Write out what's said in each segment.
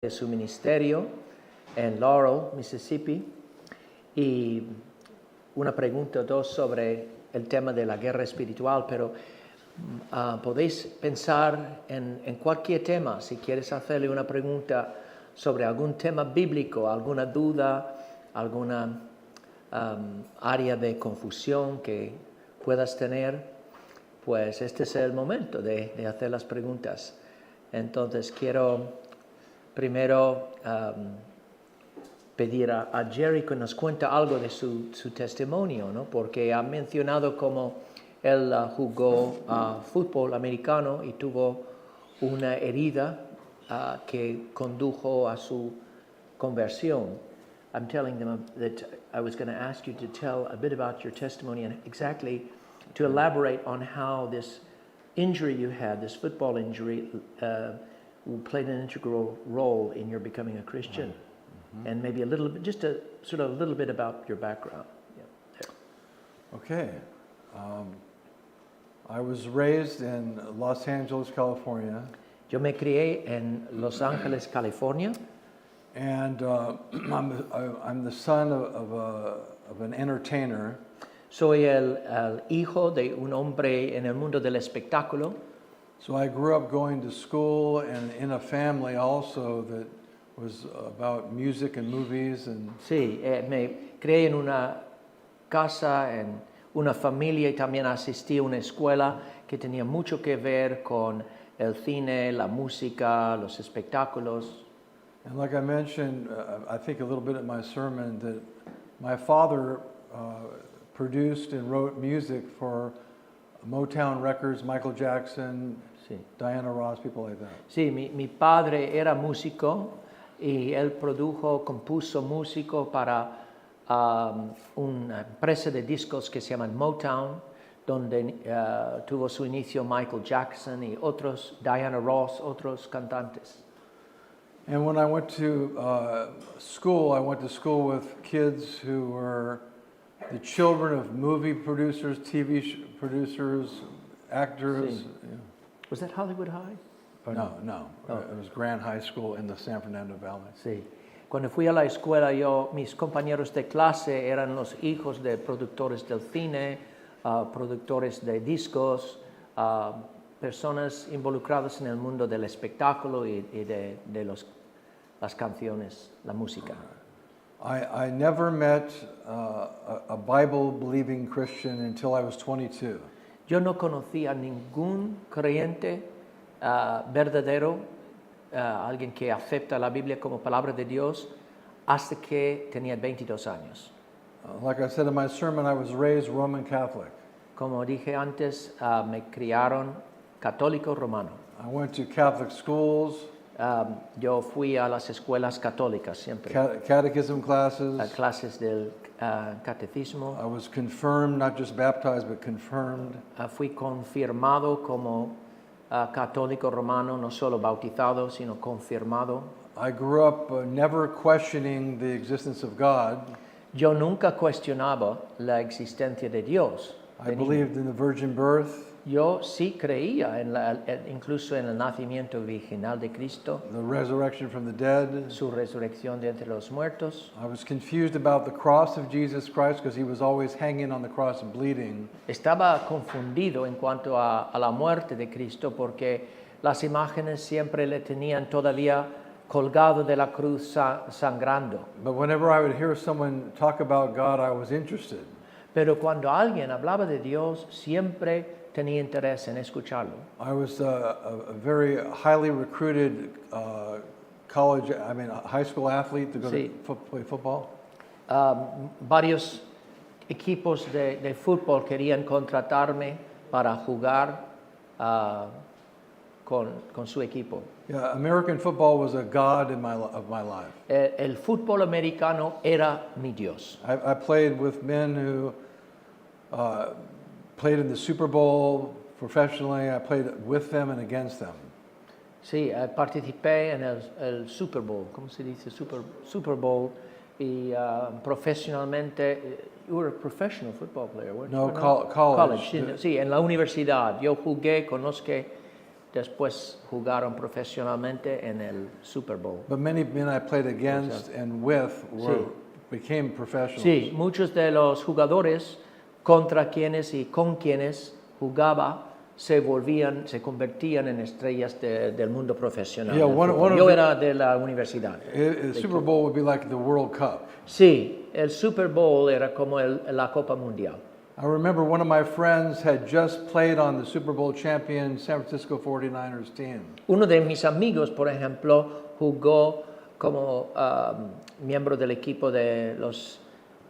de su ministerio en Laurel, Mississippi, y una pregunta o dos sobre el tema de la guerra espiritual, pero podéis pensar en cualquier tema. Si quieres hacerle una pregunta sobre algún tema bíblico, alguna duda, alguna área de confusión que puedas tener, pues este es el momento de hacer las preguntas. Entonces quiero primero pedir a Jerry que nos cuente algo de su testimonio, ¿no? Porque ha mencionado cómo él jugó fútbol americano y tuvo una herida que condujo a su conversión. I'm telling them that I was going to ask you to tell a bit about your testimony and exactly to elaborate on how this injury you had, this football injury, played an integral role in your becoming a Christian. Mm-hmm. And maybe a little bit, just a sort of a little bit about your background. Yeah. Okay. I was raised in Los Angeles, California. Yo me crié en Los Ángeles, California. And I'm the son of an entertainer. Soy el hijo de un hombre en el mundo del espectáculo. So I grew up going to school and in a family also that was about music and movies and. Sí, me crié en una casa, en una familia, y también asistí a una escuela que tenía mucho que ver con el cine, la música, los espectáculos. And like I mentioned, I think a little bit in my sermon, that my father produced and wrote music for Motown Records, Michael Jackson, sí. Diana Ross, people like that. Sí, mi padre era músico y él compuso músico para una empresa de discos que se llama Motown, donde tuvo su inicio Michael Jackson y otros, Diana Ross, otros cantantes. And when I went to school, I went to school with kids who were the children of movie producers, TV producers, actors. Sí. Yeah. Was that Hollywood High? No. Oh. It was Grand High School in the San Fernando Valley. Sí. Cuando fui a la escuela, mis compañeros de clase eran los hijos de productores del cine, productores de discos, personas involucradas en el mundo del espectáculo y de las canciones, la música. I never met a Bible-believing Christian until I was 22. Yo no conocí a ningún creyente verdadero, alguien que acepta la Biblia como palabra de Dios, hasta que tenía 22 años. Like I said in my sermon, I was raised Roman Catholic. Como dije antes, me criaron católico romano. I went to Catholic schools. Yo fui a las escuelas católicas siempre. Catechism classes. Clases del catecismo. I was confirmed, not just baptized, but confirmed. Fui confirmado como católico romano, no solo bautizado, sino confirmado. I grew up never questioning the existence of God. Yo nunca cuestionaba la existencia de Dios. I believed in the virgin birth. Yo sí creía incluso en el nacimiento virginal de Cristo. The resurrection from the dead. Su resurrección de entre los muertos. I was confused about the cross of Jesus Christ because he was always hanging on the cross and bleeding. Estaba confundido en cuanto a la muerte de Cristo porque las imágenes siempre le tenían todavía colgado de la cruz sangrando. But whenever I would hear someone talk about God, I was interested. Pero cuando alguien hablaba de Dios, siempre tenía interés en escucharlo. I was a very highly recruited high school athlete to go sí. to play football. Varios equipos de fútbol querían contratarme para jugar con su equipo. Yeah, American football was a god of my life. El fútbol americano era mi Dios. I played with men who played in the Super Bowl professionally. I played with them and against them. Sí, participé en el Super Bowl, ¿cómo se dice? Super Bowl, y profesionalmente. You were a professional football player, weren't you? No, college. Sí, en la universidad. Yo jugué, conozco después jugaron profesionalmente en el Super Bowl. But many men I played against and with became professionals. Sí, muchos de los jugadores contra quienes y con quienes jugaba se convertían en estrellas del mundo profesional. Yeah, del one fútbol. of Yo the- era de la universidad. The Super Bowl would be like the World Cup. Sí, el Super Bowl era como la Copa Mundial. I remember one of my friends had just played on the Super Bowl champion San Francisco 49ers team. Uno de mis amigos, por ejemplo, jugó como miembro del equipo de los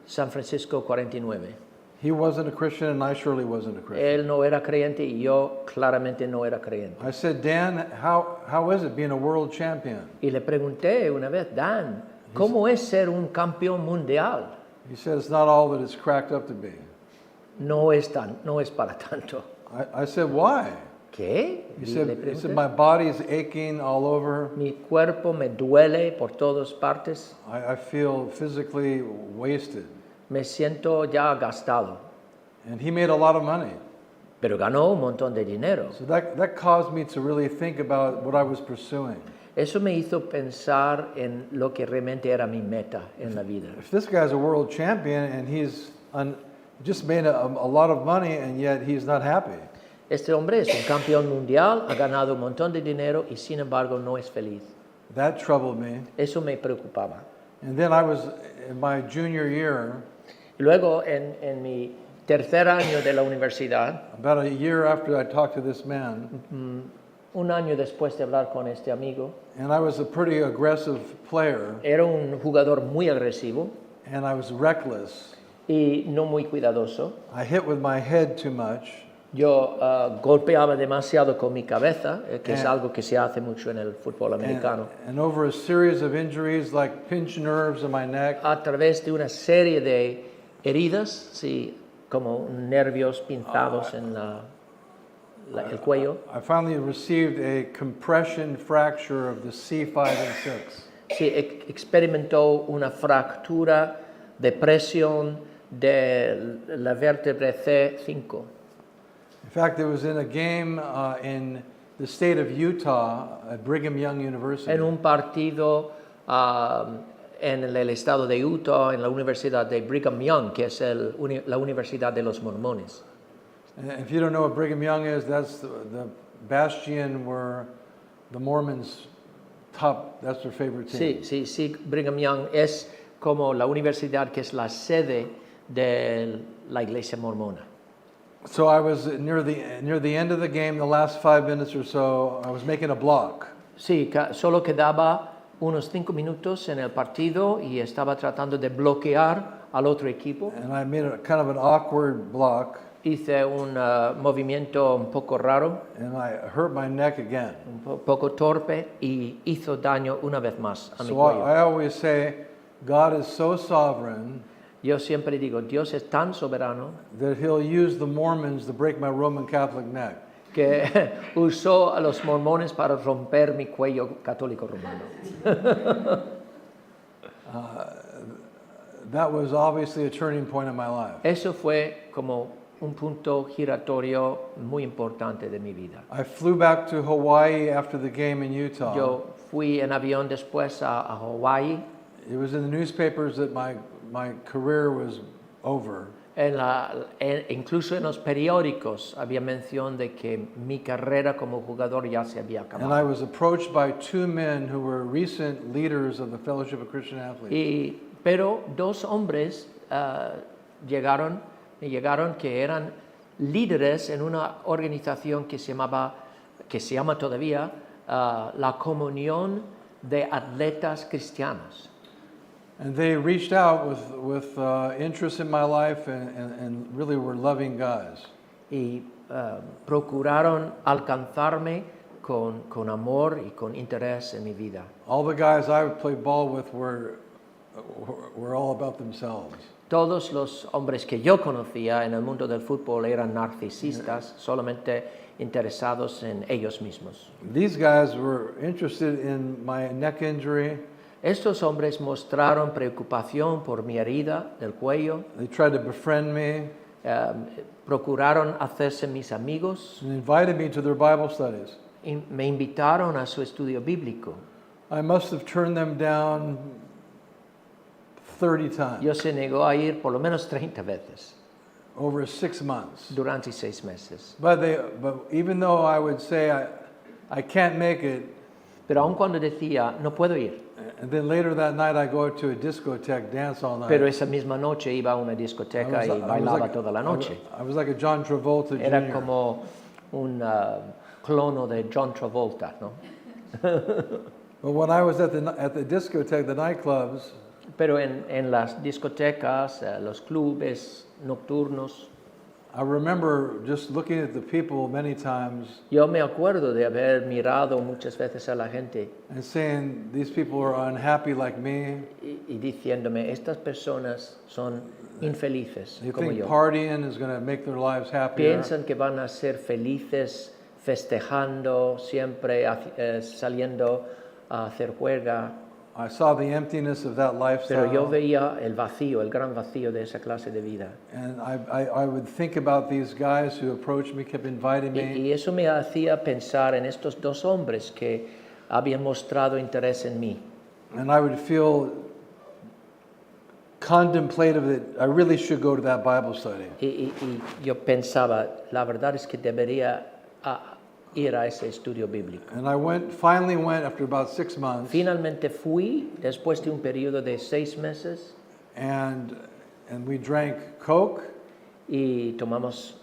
San Francisco 49. He wasn't a Christian and I surely wasn't a Christian. Él no era creyente y yo claramente no era creyente. I said, Dan, how is it being a world champion? Y le pregunté una vez, Dan, ¿cómo es ser un campeón mundial? He said, it's not all that it's cracked up to be. No es para tanto. I said, why? ¿Qué? He Y said, le he pregunté, said, my body's aching all over. mi cuerpo me duele por todas partes, I feel physically wasted. me siento ya gastado, And he made a lot of money. pero ganó un montón de dinero. So that caused me to really think about what I was pursuing. Eso me hizo pensar en lo que realmente era mi meta en la vida. If this guy's a world champion and he's just made a lot of money and yet he's not happy. Este hombre es un campeón mundial, ha ganado un montón de dinero y sin embargo no es feliz. That troubled me. Eso me preocupaba. And then I was in my junior year, Y luego en mi tercer año de la universidad, about a year after I talked to this man, un año después de hablar con este amigo, and I was a pretty aggressive player era un jugador muy agresivo and I was reckless. y no muy cuidadoso. I hit with my head too much. Yo golpeaba demasiado con mi cabeza, que es algo que se hace mucho en el fútbol americano. And over a series of injuries like pinched nerves in my neck, A través de una serie de heridas, sí, como nervios pinzados en el cuello. I finally received a compression fracture of the C5 and 6. Sí, experimentó una fractura de presión de la vértebra C5. In fact, it was in a game in the state of Utah at Brigham Young University. En un partido en el estado de Utah, en la Universidad de Brigham Young, que es la Universidad de los Mormones. And if you don't know what Brigham Young is, that's the bastion where the Mormons that's their favorite team. Sí, Brigham Young es como la universidad que es la sede de la iglesia mormona. So I was near the end of the game, the last 5 minutes or so, I was making a block. Sí, solo quedaba unos 5 minutos en el partido y estaba tratando de bloquear al otro equipo. And I made a kind of an awkward block, Hice un movimiento un poco raro, and I hurt my neck again. un poco torpe y hizo daño una vez más a mi So cuello. I always say, God is so sovereign Yo siempre digo, Dios es tan soberano that he'll use the Mormons to break my Roman Catholic neck. que usó a los mormones para romper mi cuello católico romano. That was obviously a turning point in my life. Eso fue como un punto giratorio muy importante de mi vida. I flew back to Hawaii after the game in Utah. Yo fui en avión después a Hawaii. It was in the newspapers that my career was over. Incluso en los periódicos había mención de que mi carrera como jugador ya se había And I acabado. was approached by 2 men who were recent leaders of the Fellowship of Christian Athletes. Pero dos hombres me llegaron que eran líderes en una organización que se llama todavía la Comunión de Atletas Cristianos. And they reached out with interest in my life and really were loving guys. Y procuraron alcanzarme con amor y con interés en mi vida. All the guys I would play ball with were all about themselves. Todos los hombres que yo conocía en el mundo del fútbol eran narcisistas, solamente interesados en ellos mismos. These guys were interested in my neck injury. Estos hombres mostraron preocupación por mi herida del cuello, They tried to befriend me procuraron hacerse mis amigos and invited me to their Bible studies. me invitaron a su estudio bíblico. I must have turned them down 30 times Yo se negó a ir por lo menos 30 veces over 6 months. durante 6 meses. But even though I would say I can't make it, Pero aun cuando decía, no puedo ir, and then later that night I go to a discotheque, dance all night. pero esa misma noche iba a una discoteca y bailaba toda la noche. I was like a John Travolta Jr. Era como un clono de John Travolta, ¿no? But when I was at the discotheque, the nightclubs, Pero en las discotecas, los clubes nocturnos, I remember just looking at the people many times yo me acuerdo de haber mirado muchas veces a la gente and saying, these people are unhappy like me. y diciéndome, estas personas son infelices They como think yo. partying is going to make their lives happier. Piensan que van a ser felices festejando, siempre saliendo a hacer juega. I saw the emptiness of that Pero yo lifestyle. veía el vacío, el gran vacío de esa clase de vida. And I would think about these guys who approached me, kept inviting me. Y eso me hacía pensar en estos dos hombres que habían mostrado interés en mí. And I would feel contemplative that I really should go to that Bible study. Y yo pensaba, la verdad es que debería ir a ese estudio bíblico. And I finally went after about 6 months, Finalmente fui, después de un periodo de 6 meses, and we drank Coke, y tomamos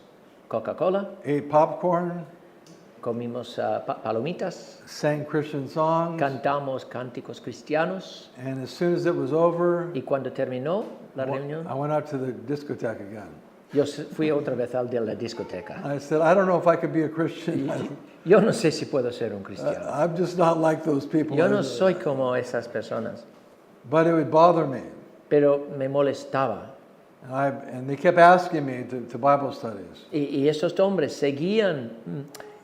Coca-Cola, ate popcorn, comimos palomitas, sang Christian songs, cantamos cánticos cristianos, and as soon as it was over, y cuando terminó la I reunión, went out to the discotheque again. yo fui otra vez al de la discoteca. I said, I don't know if I could be a Christian. Yo no sé si puedo ser un cristiano. I'm just not like those people. Yo no soy como esas personas, But it would bother me. pero me molestaba. And they kept asking me to Bible studies. Y esos hombres seguían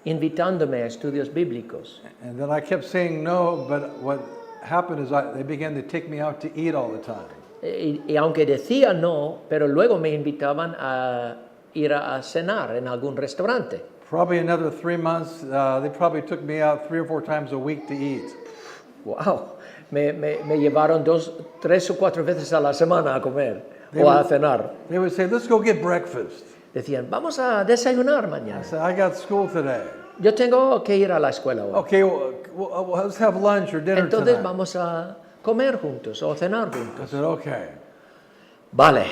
invitándome a estudios bíblicos. And then I kept saying no, but what happened is they began to take me out to eat all the time. Y aunque decía no, pero luego me invitaban a ir a cenar en algún restaurante. Probably another 3 months, they probably took me out 3 or 4 times a week to eat. Wow, me llevaron 2, 3 o 4 veces a la semana a comer o a cenar. They would say, let's go get breakfast. Decían, vamos a desayunar I mañana. said, I got school today. Yo tengo que ir a la escuela hoy. Okay, well, let's have lunch or dinner Entonces tonight. vamos a comer juntos o cenar I juntos. said, okay. Vale,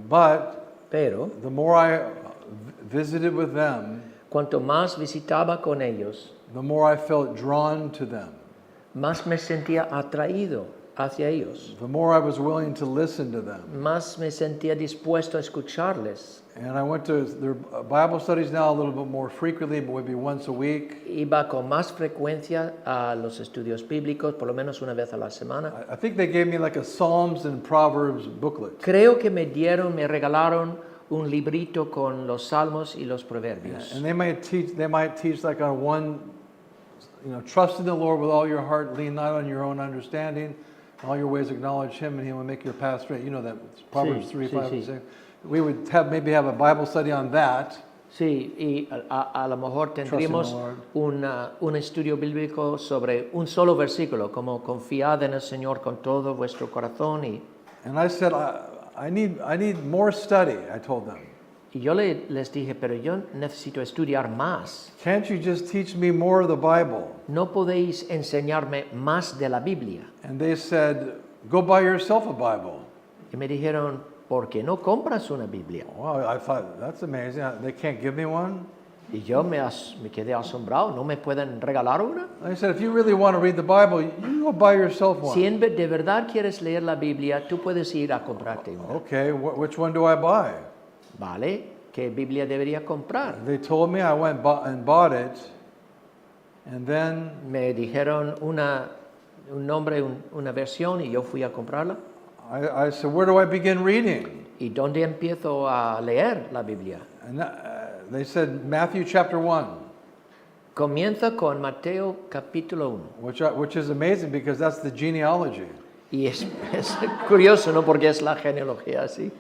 But pero the more I visited with them, cuanto más visitaba con ellos, the more I felt drawn to them. más me sentía atraído hacia ellos. The more I was willing to listen to them. Más me sentía dispuesto a escucharles. And I went to their Bible studies now a little bit more frequently, but maybe once a week. Iba con más frecuencia a los estudios bíblicos, por lo menos una vez a la semana. I think they gave me like a Psalms and Proverbs booklet. Creo que me regalaron un librito con los salmos y los proverbios. And they might teach like on one, trust in the Lord with all your heart, lean not on your own understanding, in all your ways acknowledge Him, and He will make your path straight. You know that, it's Proverbs 3, 5, and 6. We would maybe have a Bible study on that. Sí, y a lo mejor tendríamos un estudio bíblico sobre un solo versículo, como confiad en el Señor con todo vuestro corazón. And I said, I need more study, I told them. Y yo les dije, pero yo necesito estudiar más. Can't you just teach me more of the Bible? ¿No podéis enseñarme más de la Biblia? And they said, go buy yourself a Bible. Y me dijeron, ¿por qué no compras una Biblia? Well, I thought, that's amazing. They can't give me one? Y yo me quedé asombrado, ¿no me pueden regalar una? I said, if you really want to read the Bible, you go buy yourself one. Si de verdad quieres leer la Biblia, tú puedes ir a comprarte una. Okay, which one do I buy? ¿Vale? ¿Qué Biblia debería comprar? They told me, I went and bought it, and then Me dijeron un nombre, una versión, y yo fui a comprarla. I said, where do I begin reading? ¿Y dónde empiezo a leer la Biblia? And they said, Matthew chapter 1, Comienza con Mateo capítulo 1. which is amazing because that's the genealogy. Y es curioso, ¿no? Porque es la genealogía así.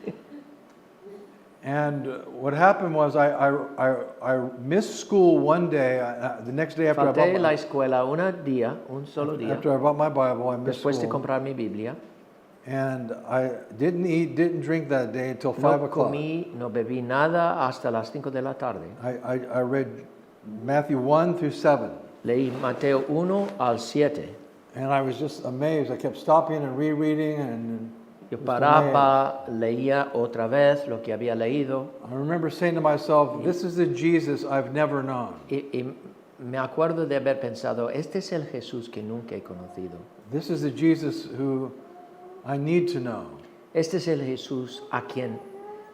And what happened was I missed school one day. The next day after Falté la escuela un solo día, after I bought my Bible, I missed después de school. comprar mi Biblia. And I didn't eat, didn't drink that day until 5 No o'clock. comí, no bebí nada hasta las 5 de la tarde. I read Matthew 1 through 7. Leí Mateo 1 al 7. And I was just amazed. I kept stopping and rereading and Yo just amazed. paraba, leía otra vez lo que había leído I remember saying to myself, this is the Jesus I've never known. y me acuerdo de haber pensado, este es el Jesús que nunca he conocido. This is the Jesus who I need to know. Este es el Jesús a quien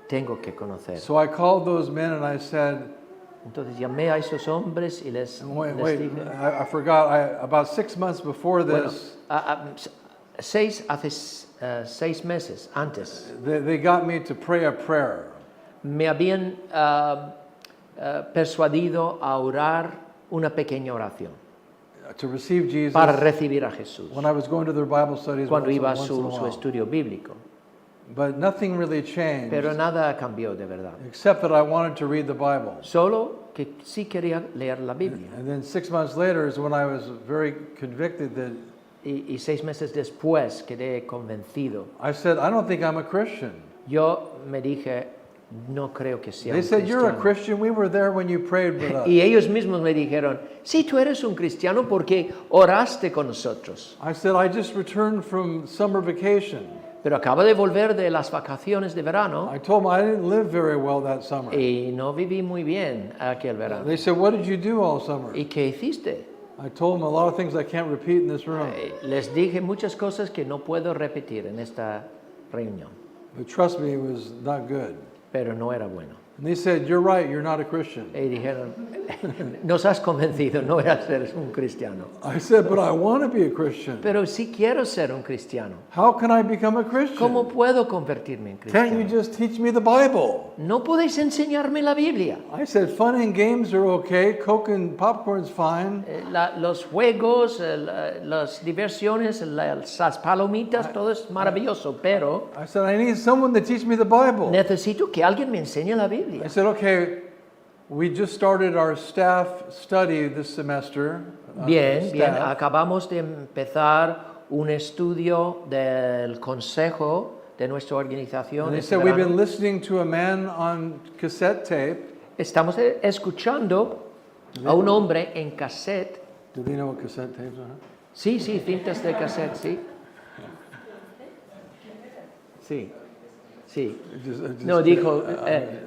tengo que conocer. So I called those men and I said, Entonces llamé a esos hombres y les wait, dije, I forgot. About 6 months before bueno, this, hace 6 meses antes, they got me to pray a prayer. me habían persuadido a orar una pequeña oración To receive Jesus para recibir a Jesús when I was going to their Bible studies cuando iba a once in a su while. estudio bíblico. But nothing really changed, Pero nada cambió de verdad. except that I wanted to read the Bible. Solo que sí quería leer la Biblia. And then 6 months later is when I was very convicted that Y 6 meses después quedé convencido. I said, I don't think I'm a Christian. Yo me dije, no creo que sea They un said, you're a cristiano. Christian. We were there when you prayed with us. Y ellos mismos me dijeron, sí, tú eres un cristiano porque oraste con nosotros. I said, I just returned from summer vacation. Pero acabo de volver de las vacaciones de verano I told them I didn't live very well that summer. y no viví muy bien aquel verano. They said, what did you do all summer? ¿Y qué hiciste? I told them a lot of things I can't repeat in this room. Les dije muchas cosas que no puedo repetir en esta reunión, But trust me, it was not good. pero no era bueno. And they said, you're right, you're not a Christian. Y dijeron, nos has convencido, no eres un cristiano. I said, but I want to be a Christian. Pero sí quiero ser un cristiano. How can I become a ¿Cómo Christian? puedo convertirme en Can't you cristiano? just teach me the Bible? No podéis enseñarme la Biblia. I said, fun and games are okay. Coke and popcorn's fine. Los juegos, las diversiones, las palomitas, todo es maravilloso, pero I said, I need someone to teach me the Bible. necesito que alguien me enseñe la Biblia. I said, okay, we just started our staff study this semester. Bien, bien, Staff. acabamos de empezar un estudio del consejo de nuestra organización. And they este said, we've been verano. listening to a man on cassette tape. Estamos escuchando a un hombre en cassette. Do they know what cassette tapes are? Sí, sí, cintas de cassette, sí. Sí, sí. No, dijo,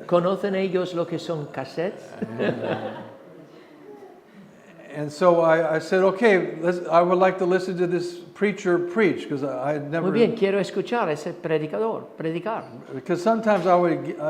¿conocen ellos lo que son cassettes? And so I said, okay, I would like to listen to this preacher preach because I had never. Muy bien, quiero escuchar a ese predicador predicar, Because sometimes I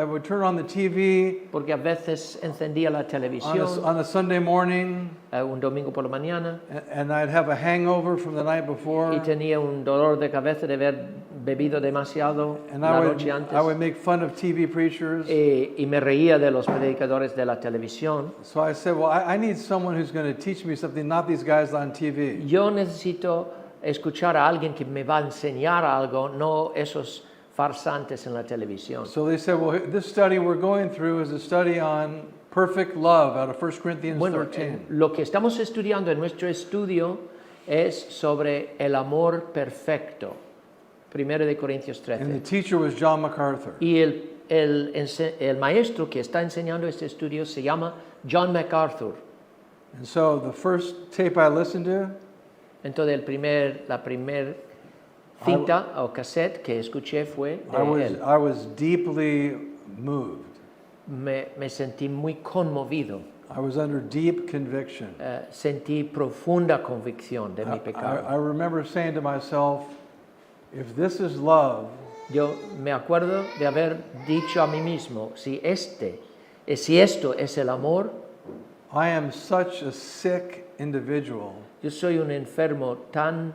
would turn on the TV porque a veces encendía la televisión on a Sunday morning un domingo por la mañana and I'd have a hangover from the night before. y tenía un dolor de cabeza de haber bebido demasiado And la I noche antes would make fun of TV preachers. y me reía de los predicadores de la televisión. So I said, well, I need someone who's going to teach me something, not these guys on TV. Yo necesito escuchar a alguien que me va a enseñar algo, no esos farsantes en la televisión. So they said, well, this study we're going through is a study on perfect love out of 1 Corinthians Bueno, 13. lo que estamos estudiando en nuestro estudio es sobre el amor perfecto. 1 de Corintios And the 13. teacher was John MacArthur. Y el maestro que está enseñando este estudio se llama John MacArthur. And so the first tape I listened to, Entonces la primer cinta o cassette que escuché fue de él. I was deeply moved. Me sentí muy conmovido. I was under deep conviction. Sentí profunda convicción de mi pecado. I remember saying to myself, if this is love, Yo me acuerdo de haber dicho a mí mismo, si esto es el amor, I am such a sick individual yo soy un enfermo tan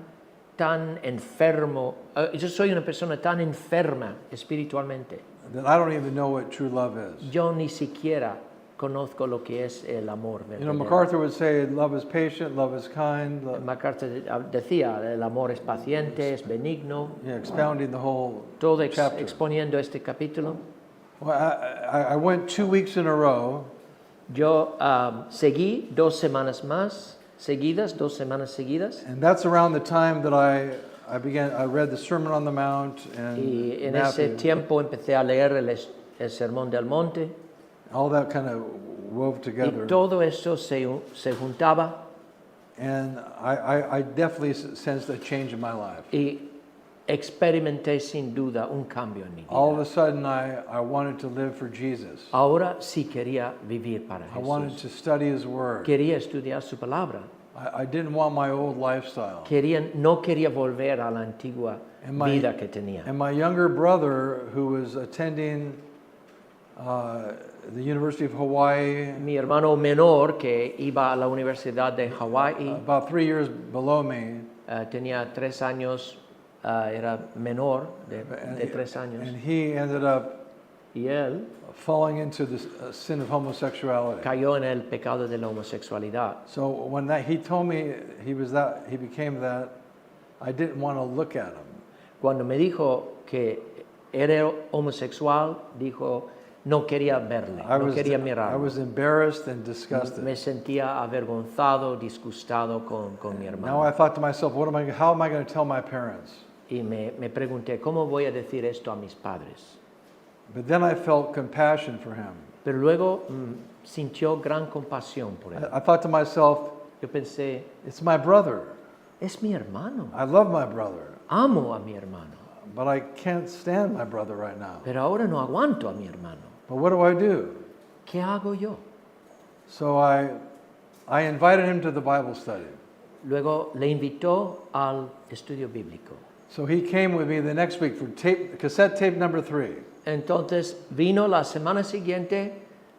enfermo, yo soy una persona tan enferma espiritualmente. that I don't even know what true love is. Yo ni siquiera conozco lo que es el amor You know, verdadero. MacArthur would say, love is patient, love is kind, MacArthur decía, el amor es paciente, es benigno, expounding the whole todo chapter. exponiendo este capítulo. Well, I went 2 weeks in a row, Yo seguí 2 semanas más seguidas, 2 semanas seguidas. and that's around the time that I read the Sermon on the Mount and Y en ese Matthew. tiempo empecé a leer el Sermón del Monte. All that kind of wove Y together. todo eso se juntaba. And I definitely sensed a change in my life. Y experimenté sin duda un cambio en mi vida. All of a sudden, I wanted to live for Jesus. Ahora sí quería vivir para I wanted Jesús. to study His Word. Quería estudiar su palabra. I didn't want my old lifestyle. No quería volver a la antigua vida que tenía. And my younger brother, who was attending the University of Hawaii, Mi hermano menor, que iba a la Universidad de Hawái, about 3 years below me, tenía 3 años, era menor de 3 años. and he ended up Y él falling into the sin of homosexuality. cayó en el pecado de la homosexualidad. So when he told me he became that, I didn't want to look at him. Cuando me dijo que era homosexual, dijo, no quería verle, no quería I mirarlo. was embarrassed and disgusted. Me sentía avergonzado, disgustado con mi Now hermano. I thought to myself, how am I going to tell my parents? Y me pregunté, ¿cómo voy a decir esto a mis padres? But then I felt compassion for him. Pero luego sintió gran compasión por él. I thought to myself, Yo pensé, it's my brother. es mi hermano, I love my brother, amo a mi hermano, but I can't stand my brother right now. pero ahora no aguanto a mi hermano. But what do I do? ¿Qué hago yo? So I invited him to the Bible study. Luego le invitó al estudio bíblico. So he came with me the next week for cassette tape number 3. Entonces vino la semana siguiente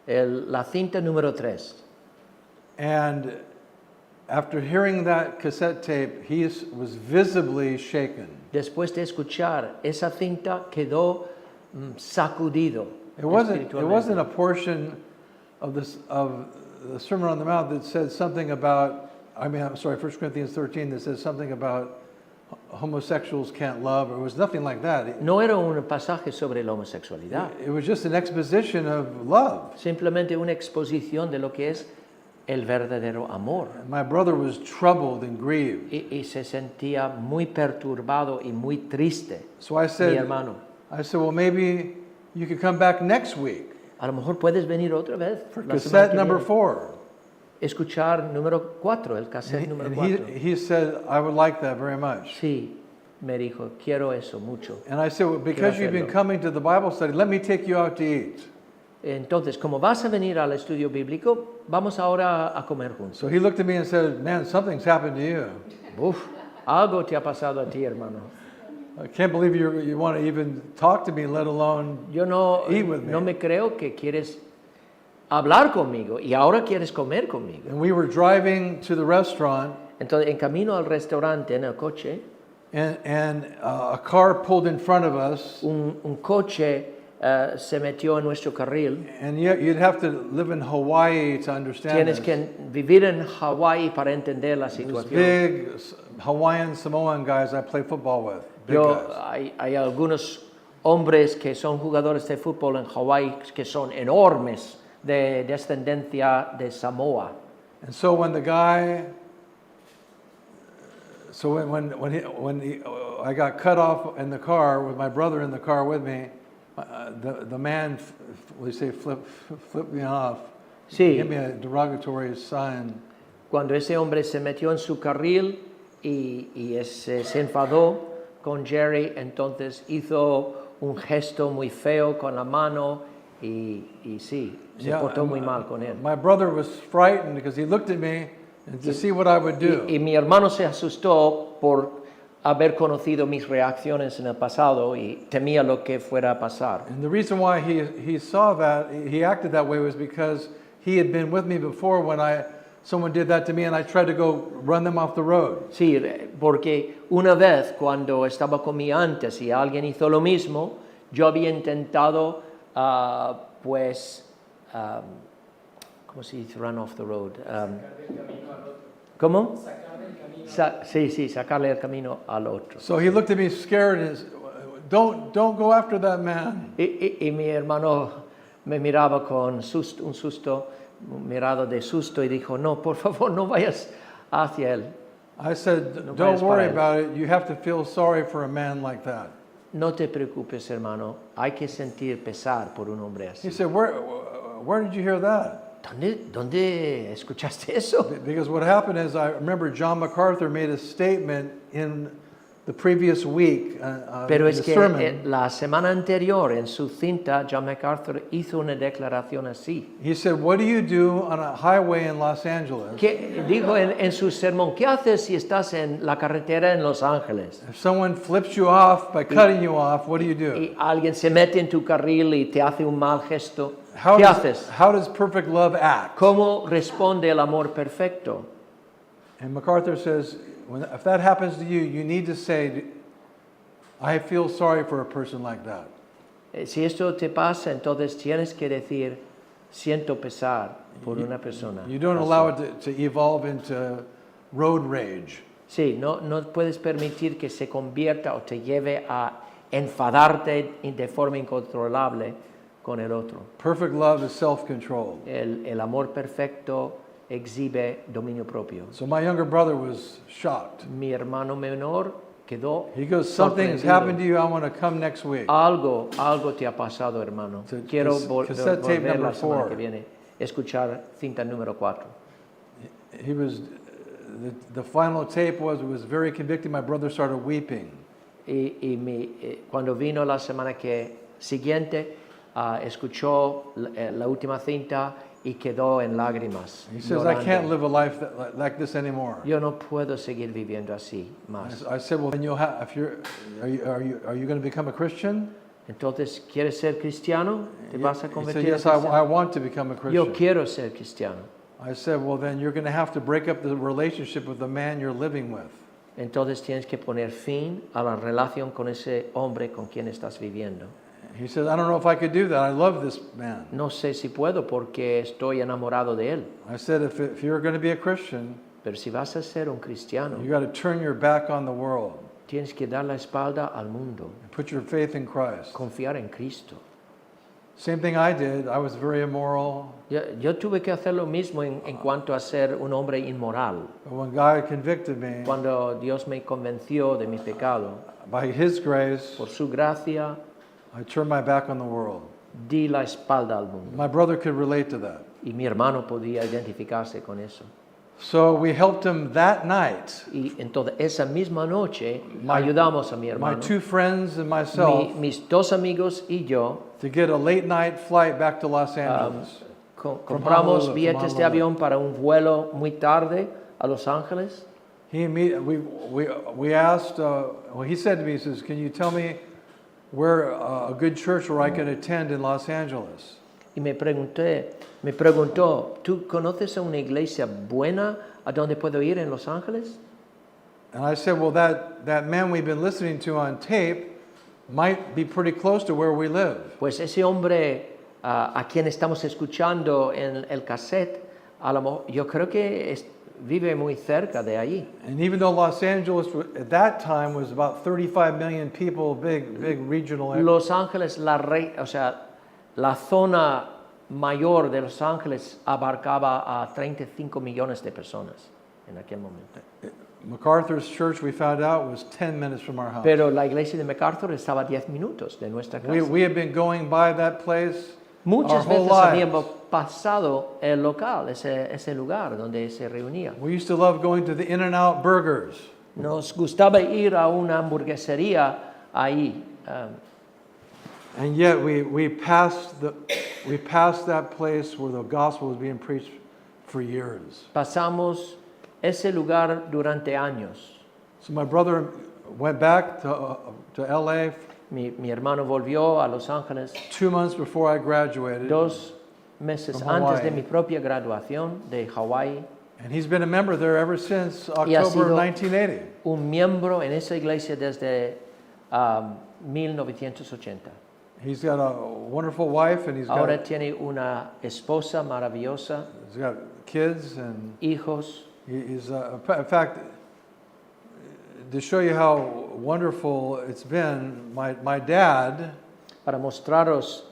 la cinta número 3. And after hearing that cassette tape, he was visibly shaken. Después de escuchar esa cinta quedó sacudido. It wasn't espiritualmente. a portion of the Sermon on the Mount that said something about, 1 Corinthians 13 that says something about homosexuals can't love, or it was nothing like that. No era un pasaje sobre la homosexualidad, It was just an exposition of love. simplemente una exposición de lo que es el verdadero amor. My brother was troubled and grieved. Y se sentía muy perturbado y muy triste, So I mi said, hermano. well, maybe you could come back next week A lo mejor puedes venir otra vez. for la semana cassette que number viene. 4. Escuchar número 4, el cassette número And 4. he said, I would like that very much. Sí, me dijo, quiero eso mucho. And I said, well, because you've been hacerlo. coming to the Bible study, let me take you out to eat. Entonces, como vas a venir al estudio bíblico, vamos ahora a comer juntos. So he looked at me and said, man, something's happened to you. Uf, algo te ha pasado a ti, hermano. I can't believe you want to even talk to me, let alone Yo no, eat with me. no me creo que quieres hablar conmigo y ahora quieres comer conmigo. And we were driving to the restaurant, Entonces, en camino al restaurante, en el coche, and a car pulled in front of us. un coche se metió en nuestro carril. And yet you'd have to live in Hawaii to understand Tienes this. que vivir en Hawái para entender la These situación. big Hawaiian Samoan guys I play football with. Big guys. Hay algunos hombres que son jugadores de fútbol en Hawái que son enormes, de descendencia de Samoa. And so when the guy, I got cut off in the car with my brother in the car with me, the man, flipped me off. Sí. Gave me a derogatory sign. Cuando ese hombre se metió en su carril y se enfadó con Jerry, entonces hizo un gesto muy feo con la mano y sí, se portó muy mal con él. My brother was frightened because he looked at me and to see what I would do. Y mi hermano se asustó por haber conocido mis reacciones en el pasado y temía lo que fuera a pasar. And the reason why he saw that, he acted that way, was because he had been with me before when someone did that to me and I tried to go run them off the road. Sí, porque una vez cuando estaba conmigo antes y alguien hizo lo mismo, yo había intentado, ¿cómo se dice? Run off the road. ¿Cómo? Sí, sacarle el camino al otro. So he looked at me scared and don't go after that man. Y mi hermano me miraba con mirada de susto y dijo, no, por favor, no vayas hacia él. I said, No don't vayas worry para él. about it. You have to feel sorry for a man like that. No te preocupes, hermano, hay que sentir pesar por un hombre así. He said, where did you hear that? ¿Dónde escuchaste eso? Because what happened is, I remember John MacArthur made a statement in the previous week Pero in es the que sermon. la semana anterior en su cinta, John MacArthur hizo una declaración así. He said, what do you do on a highway in Los Angeles Dijo en su sermón, ¿qué haces si estás en la carretera en Los Ángeles? if someone flips you off by cutting you off? What do you do? Y alguien se mete en tu carril y te hace un mal gesto. ¿Qué haces? How does perfect love act? ¿Cómo responde el amor perfecto? And MacArthur says, if that happens to you, you need to say, I feel sorry for a person like that. Si esto te pasa, entonces tienes que decir, siento pesar por una persona. You don't así. allow it to evolve into road rage. Sí, no puedes permitir que se convierta o te lleve a enfadarte de forma incontrolable con el otro. Perfect love is self-control. El amor perfecto exhibe dominio propio. So my younger brother was shocked. Mi hermano menor quedó He goes, something has sorprendido. happened to you, I want to come next week. Algo te ha pasado, hermano. Quiero Cassette tape volver la number semana 4. que viene, escuchar cinta número 4. He was, the final tape was very convicting. My brother started weeping. Cuando vino la semana siguiente, escuchó la última cinta y quedó en lágrimas. He says, I can't llorando. live a life like this anymore. Yo no puedo seguir viviendo así más. I said, well, then you'll have, if you're, are you going to become a Christian? Entonces, ¿quieres ser cristiano? ¿Te vas a He said, convertir yes, a I cristiano? want to become a Yo Christian. quiero ser cristiano. I said, well, then you're going to have to break up the relationship with the man you're living with. Entonces tienes que poner fin a la relación con ese hombre con quien estás viviendo. He said, I don't know if I could do that. I love this man. No sé si puedo porque estoy enamorado de él. I said, if you're going to be a Christian, Pero si vas a ser un cristiano, you got to turn your back on the world tienes que dar la espalda al mundo, and put your faith in Christ. confiar en Cristo. Same thing I did. I was very immoral. Yo tuve que hacer lo mismo en cuanto a ser un hombre inmoral. But when God convicted me, Cuando Dios me convenció de mi pecado, by His grace, por su gracia, I turned my back on the world. di la espalda al mundo. My brother could relate to that. Y mi hermano podía identificarse con eso. So we helped him that night. Y entonces esa misma noche ayudamos a mi My hermano, 2 friends and myself, mis 2 amigos y yo, to get a late night flight back to Los Angeles. compramos Honolulu, billetes de Honolulu. avión para un vuelo muy tarde a Los Ángeles. We asked, well, he said to me, he says, can you tell me where a good church where I can attend in Los Angeles? Y me preguntó, ¿tú conoces a una iglesia buena a donde puedo ir en Los Ángeles? And I said, well, that man we've been listening to on tape might be pretty close to where we live. Pues ese hombre a quien estamos escuchando en el cassette, yo creo que vive muy cerca de allí. And even though Los Angeles at that time was about 35 million people, big regional area, Los Ángeles, la zona mayor de Los Ángeles abarcaba a 35 millones de personas en aquel momento. MacArthur's church, we found out, was 10 minutes from our house. Pero la iglesia de MacArthur estaba a 10 minutos de nuestra casa. We had been going by that place our Muchas whole veces lives. habíamos pasado el local, ese lugar donde se reunía. We used to love going to the In-N-Out Burgers. Nos gustaba ir a una hamburguesería ahí. And yet we passed that place where the gospel was being preached for years. Pasamos ese lugar durante años. So my brother went back to LA Mi hermano volvió a Los Ángeles 2 months before I graduated. 2 meses From antes de Hawaii. mi propia graduación de Hawái. And he's been a member there ever since Y ha October sido 1980. un miembro en esa iglesia desde 1980. He's got a wonderful wife and he's Ahora got tiene una esposa maravillosa, kids and hijos. he's in fact, to show you how wonderful it's been, my dad, para mostraros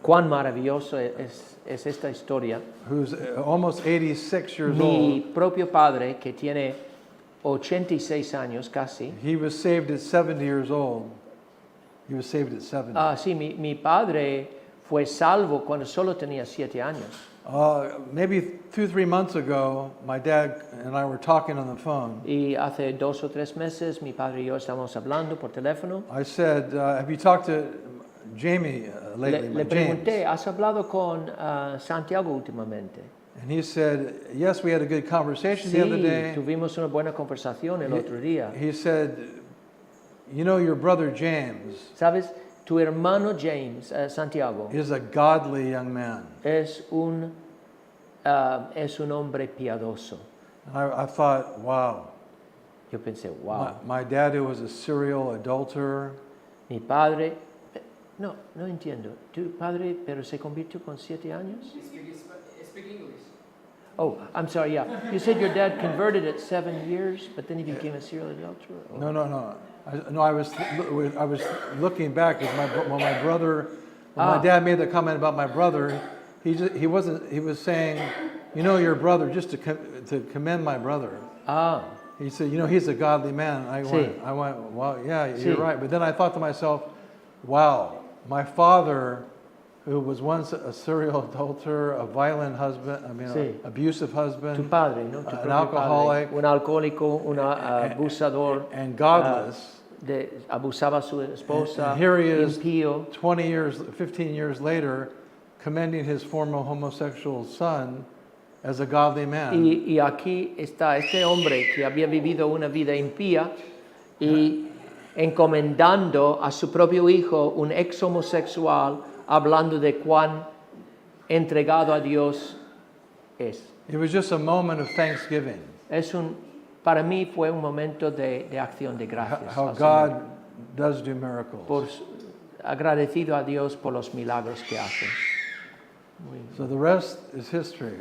cuán maravilloso es esta historia. who's almost 86 years Mi old, propio padre, que tiene 86 años casi. he was saved at 70 years old. He was saved at 70. Sí, mi padre fue salvo cuando solo tenía 7 años. Maybe 2-3 months ago, my dad and I were talking on the phone. Y hace 2 o 3 meses mi padre y yo estábamos hablando por teléfono. I said, have you talked to Jamie lately? Le pregunté, ¿has hablado con Santiago últimamente? And he said, yes, we had a good conversation the other Sí, day. tuvimos una buena conversación el otro día. He said, you know, your brother James ¿Sabes? Tu hermano James, Santiago, is a godly young man. es un hombre piadoso. And I thought, wow, Yo pensé, wow, my dad who was a serial adulterer, mi padre, no entiendo. Tu padre, pero se convirtió con 7 años? Speak English. Oh, I'm sorry, yeah. You said your dad converted at 7 years, but then he became a serial adulterer? Or- no. I was looking back because when my dad made the comment about my brother, he was saying, you know, your brother, just to commend my brother. He said, you know, he's a godly man. I went, well, yeah, you're right. But then I thought to myself, wow, my father, who was once a serial adulterer, a violent husband, abusive Tu husband, padre, ¿no? Tu an propio alcoholic, padre, un alcohólico, un abusador, and godless. Abusaba a su esposa, And here he is, impío. 15 years later, commending his former homosexual son as a godly man. Y aquí está este hombre que había vivido una vida impía y encomendando a su propio hijo, un ex homosexual, hablando de cuán entregado a Dios es. It was just a moment of thanksgiving. Para mí fue un momento de acción de gracias. How al God Señor. does do miracles. Agradecido a Dios por los milagros que hace. So the rest is history.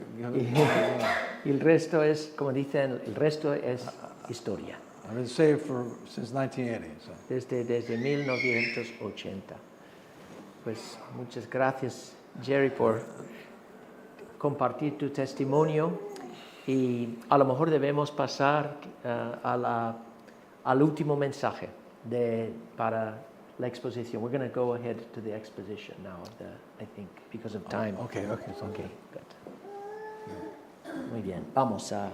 Y el resto es, como dicen, el resto es historia. I've been saved since 1980. So. Desde 1980. Pues muchas gracias, Jerry, por compartir tu testimonio. Y a lo mejor debemos pasar al último mensaje para la exposición. We're going to go ahead to the exposition now, I think, because of time. Okay. So Okay, good. Muy bien, vamos a